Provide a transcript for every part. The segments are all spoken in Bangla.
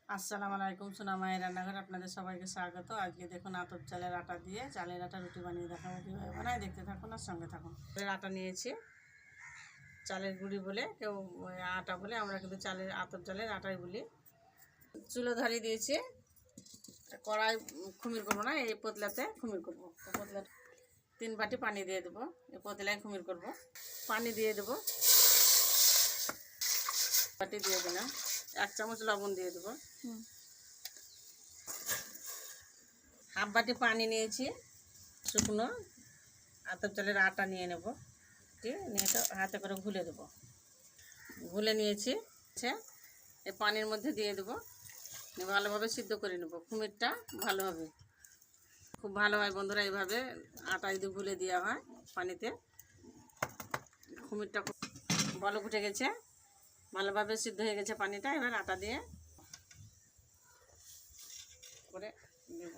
আসসালামু আলাইকুম, সোনা মায়ের রান্নাঘর আপনাদের সবাইকে স্বাগত। আজকে দেখুন আতপ চালের আটা দিয়ে চালের আটা রুটি বানিয়ে দেখাবো কীভাবে বানায়। দেখতে থাকুন আর সঙ্গে থাকুন। চালের আটা নিয়েছি, চালের গুঁড়ি বলে কেউ আটা বলে, আমরা কিন্তু চালের আতপ চালের আটাই বলি। চুলো ধরিয়ে দিয়েছি, কড়াই খুমির করবো না, এই পতলাতে খুমির করবো। পতলা 3 বাটি পানি দিয়ে দেবো, এই পতলায় খুমির করবো। পানি দিয়ে দেবো, বাটি দিয়ে দিলাম, 1 চামচ লবণ দিয়ে দেবো, হাফ বাটি পানি নিয়েছি। শুকনো আতপ চালের আটা নিয়ে নেব, নিয়ে তো হাতে করে ঘুলে দেবো। ঘুলে নিয়েছি, এই পানির মধ্যে দিয়ে দেবো, ভালোভাবে সিদ্ধ করে নেব। কুমিরটা ভালো হবে, খুব ভালো হয় বন্ধুরা। এইভাবে আটা যদি ঘুলে দেওয়া হয় পানিতে, কুমিরটা খুব বলক উঠে গেছে, ভালোভাবে সিদ্ধ হয়ে গেছে পানিটা। এবার আটা দিয়ে করে দেব।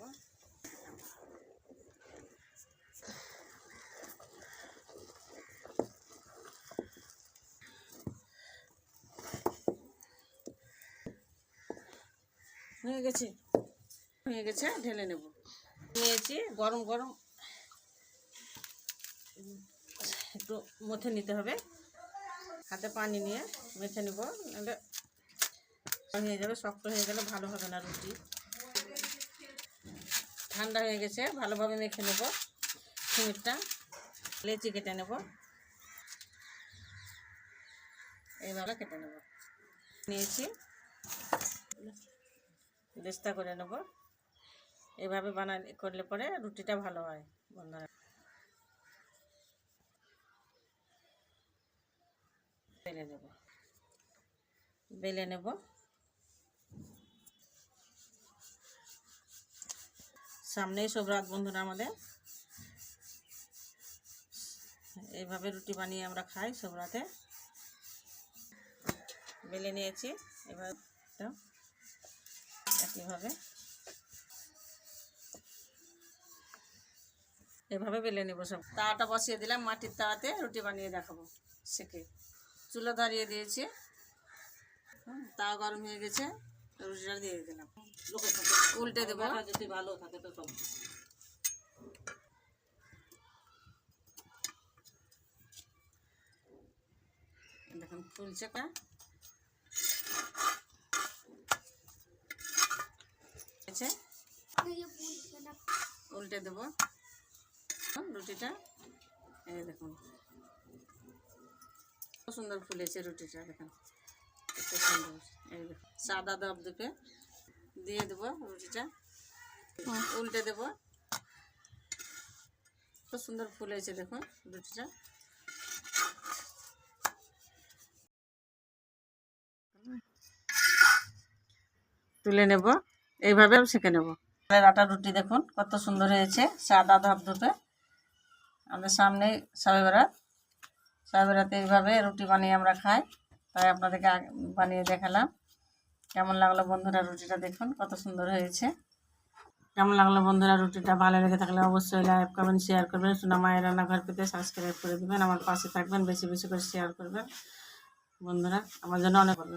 হয়ে গেছে ঢেলে নেব। নিয়েছি গরম গরম, একটু মথে নিতে হবে, হাতে পানি নিয়ে মেখে নেব, নাহলে হয়ে যাবে, শক্ত হয়ে গেলে ভালো হবে না রুটি। ঠান্ডা হয়ে গেছে, ভালোভাবে মেখে নেব। কুমিরটা লেচি কেটে নেব, এইভাবে কেটে নেব। নিয়েছি, বেস্তা করে নেব। এইভাবে করলে পরে রুটিটা ভালো হয় বন্ধুরা। বেলে নেব, সামনেই সব রাত বন্ধুরা আমাদের। এইভাবে রুটি বানিয়ে আমরা খাই সব রাতে। বেলে নিয়েছি, এবার একইভাবে এভাবে বেলে নেব সব। তাওয়াটা বসিয়ে দিলাম, মাটির তাওয়াতে রুটি বানিয়ে দেখাবো সেকে। চুলো ধরিয়ে দিয়েছি, তাওয়া গরম হয়ে গেছে, রুটিটা দিয়ে দিলাম। উল্টে দেবো, যদি ভালো থাকে তো সব। দেখুন ফুলছে, উল্টে দেবো রুটিটা। এই দেখুন কত সুন্দর ফুলেছে রুটিটা, দেখুন কত সুন্দর। এই দেখুন সাদা ধপধপে দিয়ে দেবো রুটিটা, উল্টে দেবো, কত সুন্দর ফুলেছে দেখুন রুটিটা। তুলে নেব, এইভাবে সেঁকে নেব। আটা রুটি দেখুন কত সুন্দর হয়েছে, সাদা ধপধপে। আমাদের সামনে সবে বরাতে এইভাবে রুটি বানিয়ে আমরা খাই, তাই আপনাদেরকে বানিয়ে দেখালাম। কেমন লাগলো বন্ধুরা রুটিটা দেখুন কত সুন্দর হয়েছে। কেমন লাগলো বন্ধুরা রুটিটা? ভালো লেগে থাকলে অবশ্যই লাইক কমেন্ট শেয়ার করবেন। সোনা মায়ের রান্নাঘর পেতে সাবস্ক্রাইব করে দেবেন, আমার পাশে থাকবেন, বেশি বেশি করে শেয়ার করবেন বন্ধুরা, আমার জন্য অনেক ভালো।